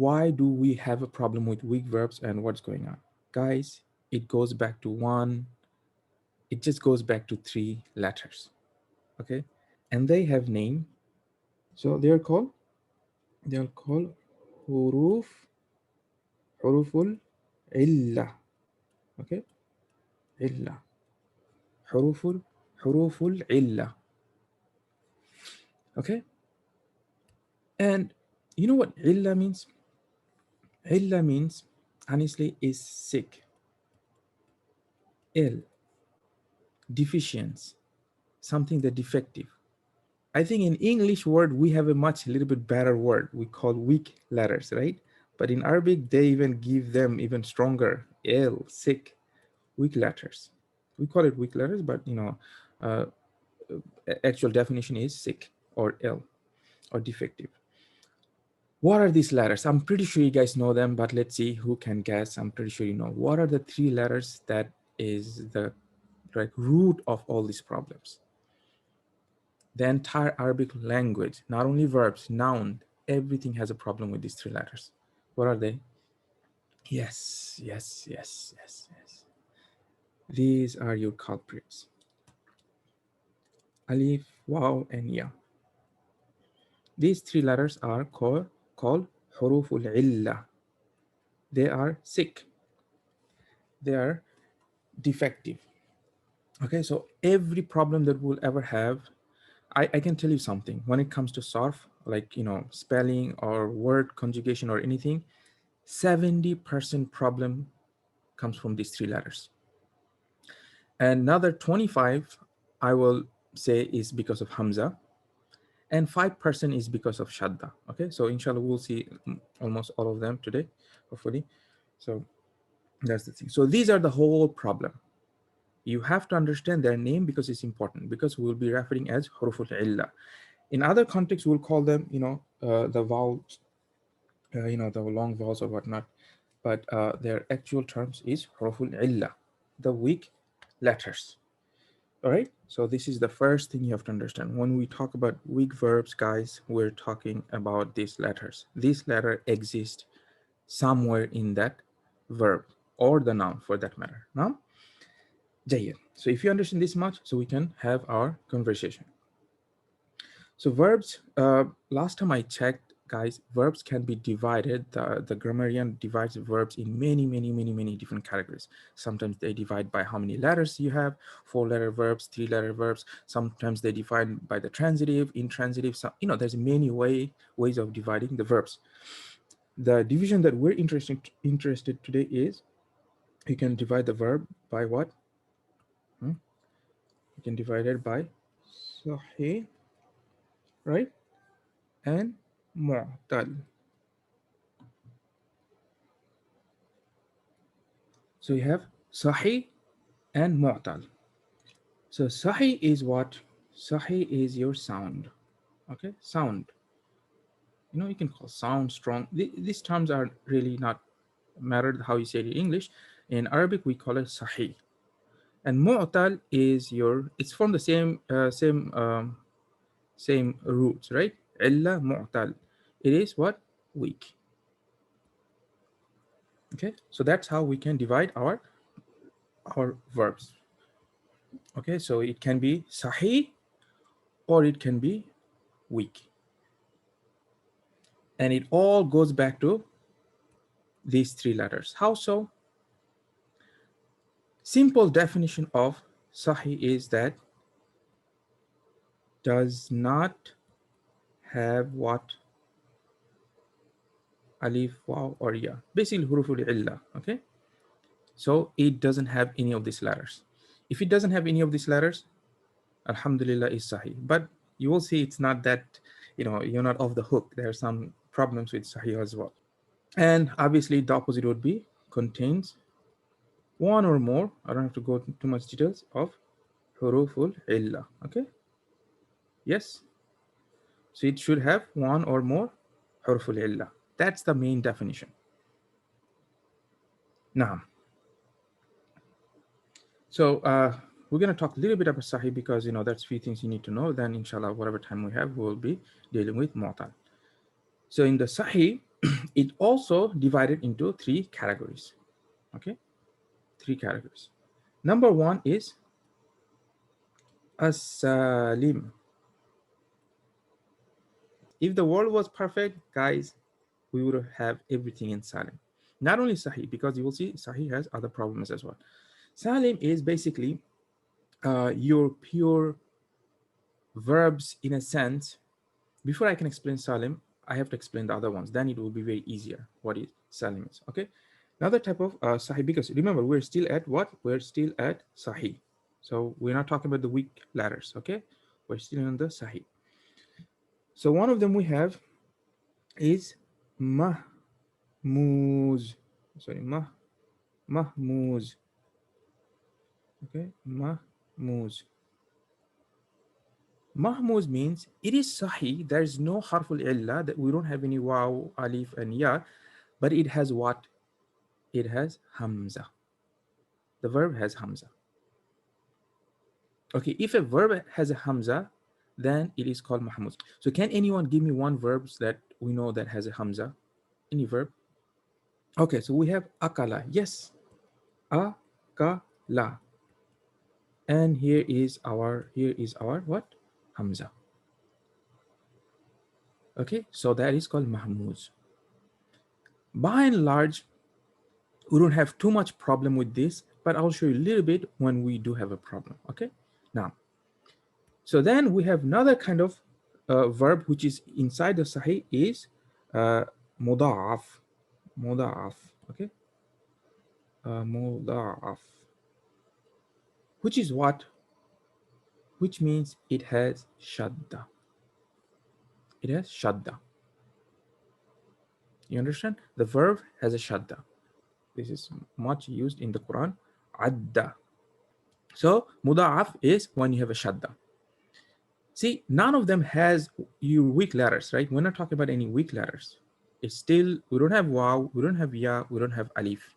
why do we have a problem with weak verbs and what's going on? Guys, it goes back to it just goes back to three letters, okay? And they have name. So they're called huruf, huruful illa, okay? Illa, huruful illa, okay? And you know what illa means? Illa means, honestly, is sick, ill, deficiency, something that defective. I think in English word, we have a much little bit better word. We call weak letters, right? But in Arabic, they even give them even stronger, ill, sick, weak letters. We call it weak letters, but uh, actual definition is sick or ill or defective. What are these letters? I'm pretty sure you guys know them, but let's see who can guess. I'm pretty sure you know. What are the three letters that is the root of all these problems? The entire Arabic language, not only verbs, noun, everything has a problem with these three letters. What are they? Yes, yes, yes, yes, yes. These are your culprits. Alif, waw, and ya. These three letters are called huruful illa. They are sick. They are defective. Okay, so every problem that we'll ever have, I can tell you something. When it comes to sarf, like spelling or word conjugation or anything, 70% problem comes from these three letters. Another 25, I will say, is because of Hamza, and 5% is because of Shadda. Okay, so inshallah, we'll see almost all of them today, hopefully. So that's the thing. So these are the whole problem. You have to understand their name because it's important, because we'll be referring as huruful illa. In other contexts, we'll call them, the vowels, the long vowels or whatnot. But their actual terms is huruful illa, the weak letters. All right. So this is the first thing you have to understand. When we talk about weak verbs, guys, we're talking about these letters. This letter exists somewhere in that verb or the noun for that matter. Now, Jayed. So if you understand this much, so we can have our conversation. So verbs, last time I checked, guys, verbs can be divided. The grammarian divides verbs in many different categories. Sometimes they divide by how many letters you have, 4-letter verbs, 3-letter verbs. Sometimes they divide by the transitive, intransitive. So, there's many ways of dividing the verbs. The division that we're interested today is, you can divide the verb by what? You can divide it by sahih, right? And mu'tal. So you have sahih and mu'tal. So sahih is what? Sahih is your sound. Okay, sound. You can call sound, strong. These terms are really not matter how you say it in English. In Arabic, we call it sahih. And mu'tal is it's from the same roots, right? Illa mu'tal. It is what? Weak. Okay, so that's how we can divide our verbs. Okay, so it can be sahih or it can be weak. And it all goes back to these three letters. How so? Simple definition of sahih is that does not have what? Alif, waw, or ya. Basically, huruful illa, okay? So it doesn't have any of these letters. If it doesn't have any of these letters, alhamdulillah is sahih. But you will see it's not that, you're not off the hook. There are some problems with sahih as well. And obviously the opposite would be contains one or more, I don't have to go into too much details, of huruful illa, okay? Yes? So it should have one or more huruful illa. That's the main definition. Now, so we're going to talk a little bit about sahih because, that's a few things you need to know. Then, inshallah, whatever time we have, we'll be dealing with mu'tal. So in the sahih, it also divided into three categories. Okay, three categories. Number one is as-salim. If the world was perfect, guys, we would have everything in Salim. Not only Sahih, because you will see Sahih has other problems as well. Salim is basically your pure verbs in a sense. Before I can explain Salim, I have to explain the other ones. Then it will be very easier what is Salim is. Okay. Another type of Sahih, because remember, we're still at what? We're still at Sahih. So we're not talking about the weak letters. Okay. We're still on the Sahih. So one of them we have is mahmuz. Sorry, mahmuz. Okay, mahmuz. Mahmuz means it is sahih. There is no harful illa, that we don't have any waw, alif, and ya, but it has what? It has hamza. The verb has hamza. Okay, if a verb has a hamza, then it is called mahmuz. So can anyone give me one verb that we know that has a hamza? Any verb? Okay, so we have akala. Yes, akala. And here is our what? Hamza. Okay, so that is called mahmuz. By and large, we don't have too much problem with this, but I'll show you a little bit when we do have a problem. Okay, now, so then we have another kind of verb which is inside the sahih is uh, muda'af. Muda'af. Okay, muda'af, which is what? Which means it has shadda. It has shadda. You understand? The verb has a shadda. This is much used in the Quran. Adda. So muda'af is when you have a shadda. See, none of them has your weak letters, right? We're not talking about any weak letters. It's still, we don't have waw, we don't have ya, we don't have alif.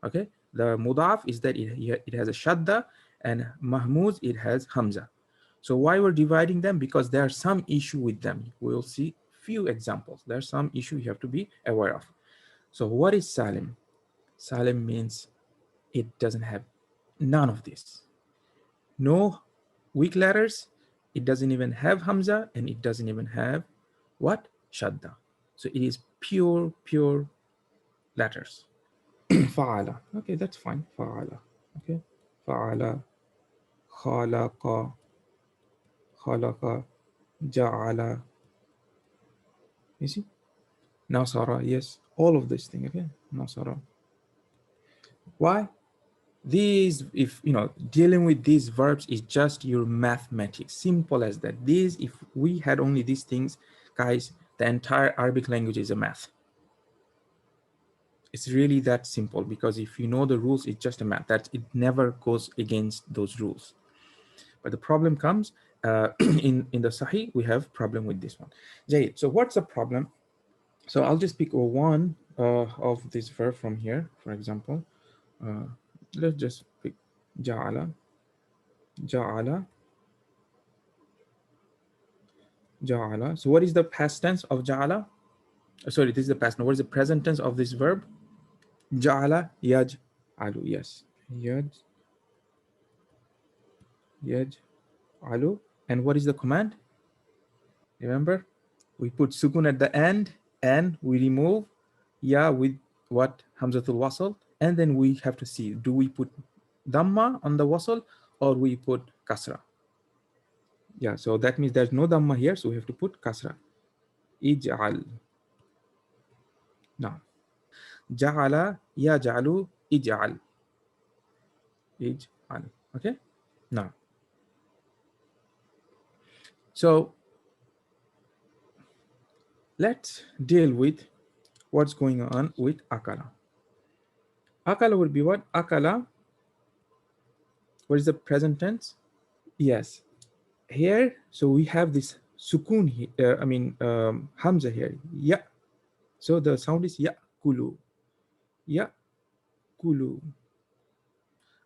Okay? The muda'af is that it has a shadda, and mahmuz, it has hamza. So why we're dividing them? Because there's some issue with them. We'll see few examples. There's some issue you have to be aware of. So what is salim? Salim means it doesn't have none of this. No weak letters, it doesn't even have hamza, and it doesn't even have what? Shadda. So it is pure letters. Fa'ala. Okay, that's fine. Fa'ala. Okay. Fa'ala. Khalaqa. Khalaqa. Ja'ala. You see? Nasara. Yes. All of this thing. Okay. Nasara. Why? These, if you know, dealing with these verbs is just your mathematics. Simple as that. These, if we had only these things, guys, the entire Arabic language is a math. It's really that simple, because if you know the rules, it's just a math. That it never goes against those rules. But the problem comes in the Sahih, we have problem with this one. Jay, so what's the problem? So I'll just pick one of this verb from here, for example. Let's just pick ja'ala. Ja'ala. Ja'ala. So what is the past tense of ja'ala? Sorry, this is the past. Now, what is the present tense of this verb? Ja'ala yaj'alu. Yes. Yaj'alu. And what is the command? Remember? We put sukun at the end, and we remove ya with what? Hamzatul wasl. And then we have to see, do we put dhamma on the wasl, or we put kasra? Yeah, so that means there's no dhamma here, so we have to put kasra. Ij'al. Now, ja'ala yaj'alu ij'al. Ij'al. Okay? Now, so let's deal with what's going on with akala. Akala will be what? Akala. What is the present tense? Yes. Here, so we have this sukun here, hamza here. Ya. So the sound is ya kulu. Ya kulu.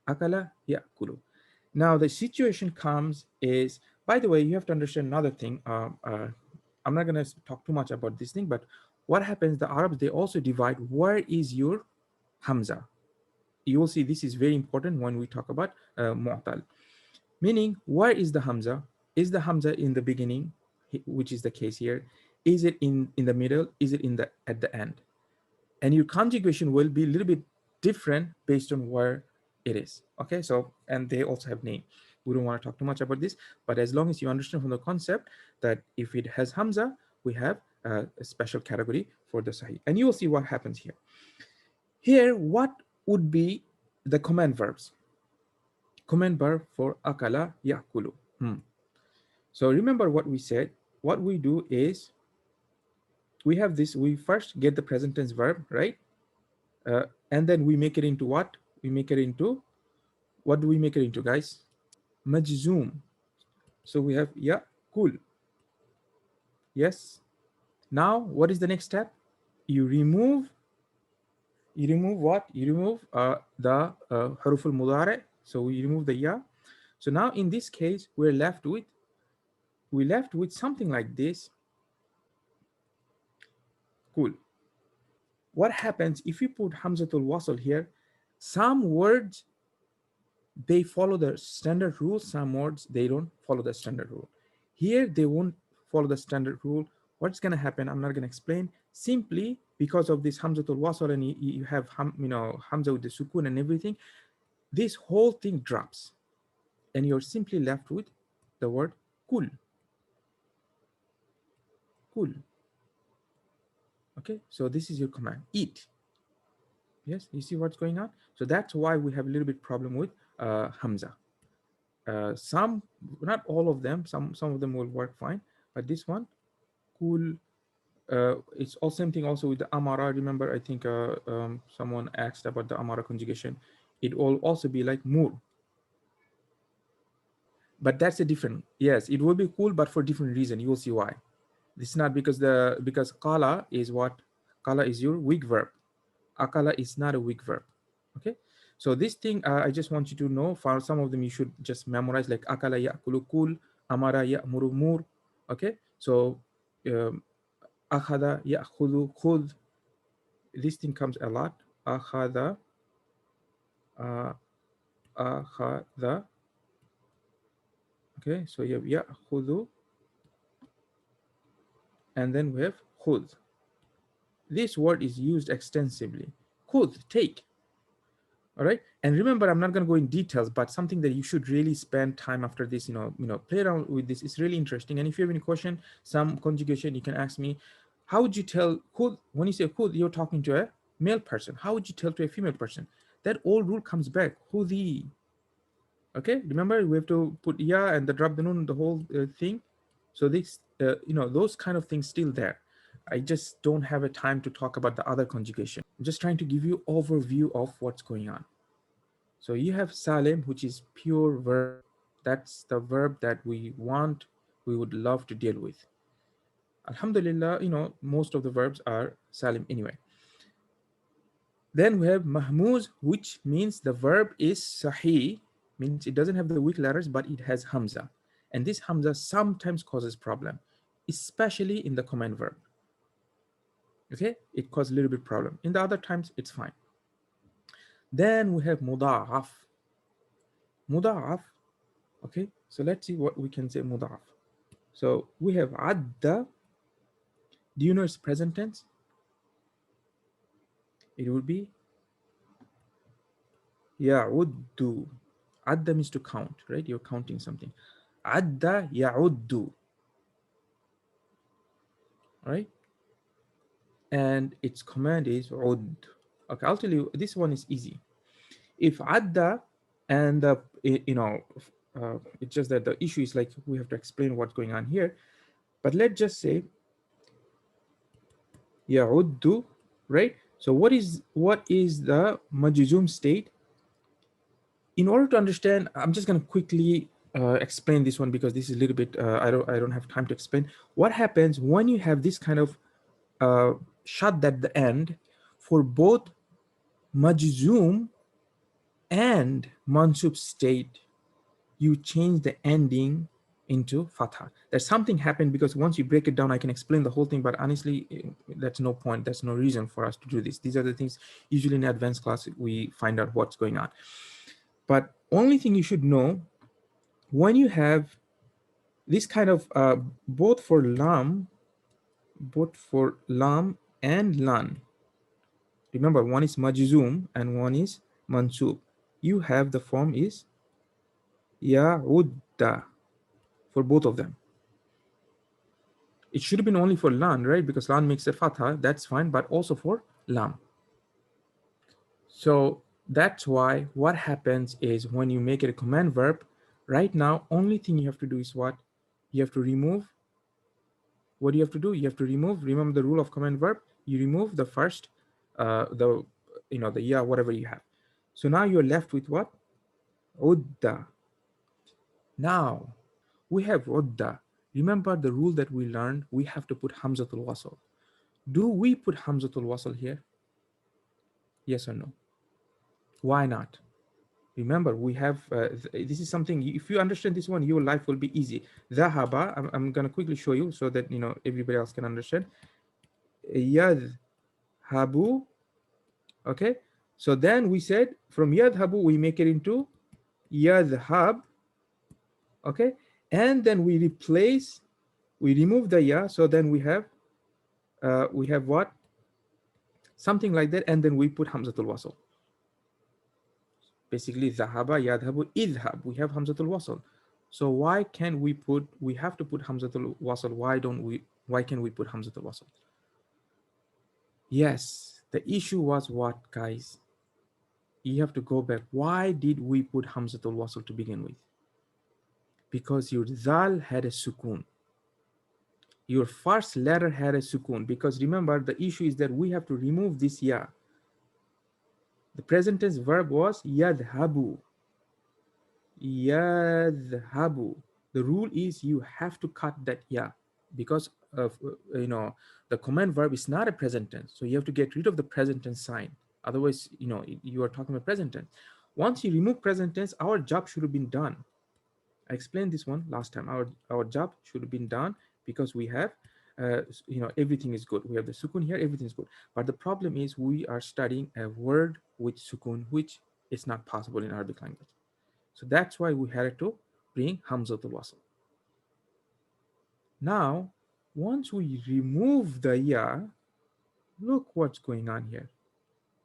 Akala ya kulu. Now the situation comes is, by the way, you have to understand another thing. I'm not going to talk too much about this thing, but what happens, the Arabs, they also divide where is your Hamza. You will see this is very important when we talk about Mu'tal. Meaning, where is the Hamza? Is the Hamza in the beginning, which is the case here? Is it in the middle? Is it in the at the end? And your conjugation will be a little bit different based on where it is. Okay, so and they also have name. We don't want to talk too much about this, but as long as you understand from the concept that if it has Hamza, we have a special category for the Sahih. And you will see what happens here. Here, what would be the command verbs? Command verb for akala yakulu. So remember what we said. What we do is we have this, we first get the present tense verb, right? And then we make it into what? We make it into, what do we make it into, guys? Majzoom. So we have ya, cool. Yes. Now, what is the next step? You remove, what? You remove the huruf al-mudari. So we remove the ya. So now in this case, we're left with something like this. Cool. What happens if you put Hamzatul Wasl here? Some words, they follow the standard rule, some words, they don't follow the standard rule. Here, they won't follow the standard rule. What's going to happen? I'm not going to explain. Simply because of this Hamzatul Wasl and you have Hamza with the sukun and everything, this whole thing drops. And you're simply left with the word kul. Kul. Okay, so this is your command, eat. Yes, you see what's going on? So that's why we have a little bit problem with Hamza. Some, not all of them, some of them will work fine, but this one, cool. It's all same thing also with the Amara. Remember, I think someone asked about the Amara conjugation. It will also be like mur. But that's a different, yes, it will be cool, but for different reason. You will see why. This is not because qala is what? Qala is your weak verb. Akala is not a weak verb. Okay, so this thing I just want you to know. For some of them you should just memorize, like akala ya'kulu kul, amara ya'muru mur. Okay, so akhada ya'khudhu khudh. This thing comes a lot. Akhada, akhada. Okay, so you have ya'khudhu, and then we have khudh. This word is used extensively. Khudh, take. All right, and remember, I'm not going to go in details, but something that you should really spend time after this, play around with this. It's really interesting. And if you have any question, some conjugation, you can ask me. How would you tell khud? When you say khud, you're talking to a male person. How would you tell to a female person? That old rule comes back. Khudi. Okay, remember, we have to put ya and the drop the nun, the whole thing. So this, those kind of things still there. I just don't have a time to talk about the other conjugation. I'm just trying to give you overview of what's going on. So you have Salim, which is pure verb. That's the verb that we would love to deal with. Alhamdulillah, most of the verbs are Salim anyway. Then we have Mahmuz, which means the verb is Sahih, means it doesn't have the weak letters, but it has Hamza. And this Hamza sometimes causes problem, especially in the command verb. Okay, it causes a little bit problem. In the other times, it's fine. Then we have Muda'af. Muda'af. Okay, so let's see what we can say mudaf. So we have adda. Do you know its present tense? It would be ya'uddu. Adda means to count, right? You're counting something. Adda ya'uddu. Right? And its command is ud. Okay, I'll tell you, this one is easy. If adda and it's just that the issue is like we have to explain what's going on here. But let's just say ya'uddu, right? So what is the majzum state? In order to understand, I'm just going to quickly explain this one because this is a little bit I don't have time to explain what happens when you have this kind of shad at the end for both majzum and mansub state. You change the ending into fatha. There's something happened because once you break it down, I can explain the whole thing, but honestly, that's no point. That's no reason for us to do this. These are the things usually in advanced class we find out what's going on. But only thing you should know, when you have this kind of both for lam and lan. Remember, one is majzum and one is mansub. You have the form is ya'udda for both of them. It should have been only for lan, right? Because lan makes a fatha, that's fine, but also for lam. So that's why what happens is when you make it a command verb, right now, only thing you have to do is what? You have to remove. What do you have to do? You have to remove, remember the rule of command verb, you remove the first, the yeah, whatever you have. So now you're left with what? Udda. Now we have udda. Remember the rule that we learned, we have to put hamzatul wasl. Do we put hamzatul wasl here? Yes or no? Why not? Remember, we have, this is something, if you understand this one, your life will be easy. Dhahaba, I'm going to quickly show you so that, everybody else can understand. Yadhabu, okay? So then we said, from yadhabu, we make it into yadhab, okay? And then we remove the ya, so then we have what? Something like that, and then we put hamzatul wasl. Basically, dhahaba, yadhabu, idhab. We have hamzatul wasl. So we have to put hamzatul wasl. Why can't we put hamzatul wasl? Yes, the issue was what, guys? You have to go back. Why did we put hamzatul wasl to begin with? Because your zal had a sukun. Your first letter had a sukun. Because remember, the issue is that we have to remove this ya. The present tense verb was yadhabu. Yadhabu. The rule is you have to cut that ya because of the command verb is not a present tense, so you have to get rid of the present tense sign. Otherwise, you are talking about present tense. Once you remove present tense, our job should have been done. I explained this one last time. Our job should have been done because we have everything is good. We have the sukun here, everything is good. But the problem is we are studying a word with sukun, which is not possible in Arabic language. So that's why we had to bring hamzatul wasl. Now, once we remove the ya, look what's going on here.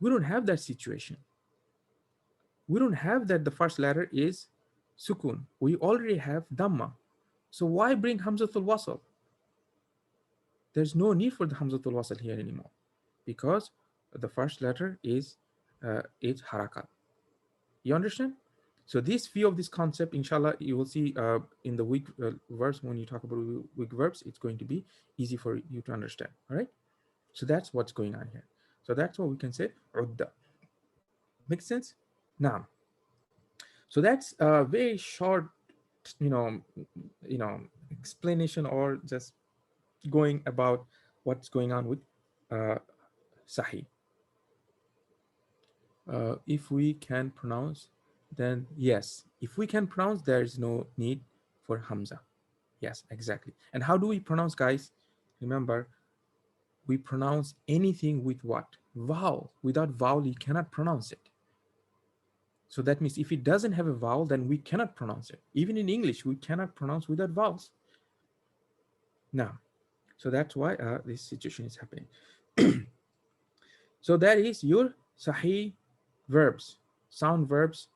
We don't have that situation. We don't have that the first letter is sukun. We already have dhamma. So why bring hamzatul wasl? There's no need for the hamzatul wasl here anymore because the first letter is harakat. You understand? So this view of this concept, inshallah, you will see in the weak verbs. When you talk about weak verbs, it's going to be easy for you to understand. All right. So that's what's going on here. So that's what we can say. Udda. Makes sense? Now, so that's a very short, you know, you know, explanation or just going about what's going on with Sahih. If we can pronounce, then yes. If we can pronounce, there is no need for Hamza. Yes, exactly. And how do we pronounce, guys? Remember, we pronounce anything with what? Vowel. Without vowel, you cannot pronounce it. So that means if it doesn't have a vowel, then we cannot pronounce it. Even in English, we cannot pronounce without vowels. Now, so that's why this situation is happening. So that is your Sahih verbs, sound verbs,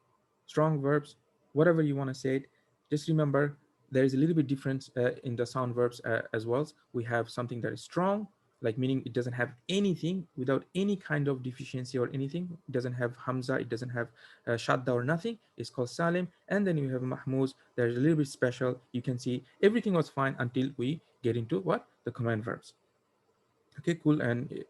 strong verbs, whatever you want to say it. Just remember there is a little bit difference in the sound verbs as well. We have something that is strong, like meaning it doesn't have anything without any kind of deficiency or anything. It doesn't have hamza, it doesn't have shadda or nothing. It's called salim. And then you have mahmuz. There's a little bit special. You can see everything was fine until we get into what? The command verbs. Okay, cool. And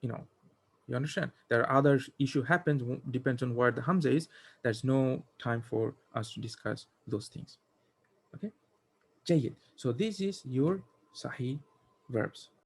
you understand there are other issue happens, depends on where the hamza is. There's no time for us to discuss those things. Okay, Jayid. So this is your sahih verbs.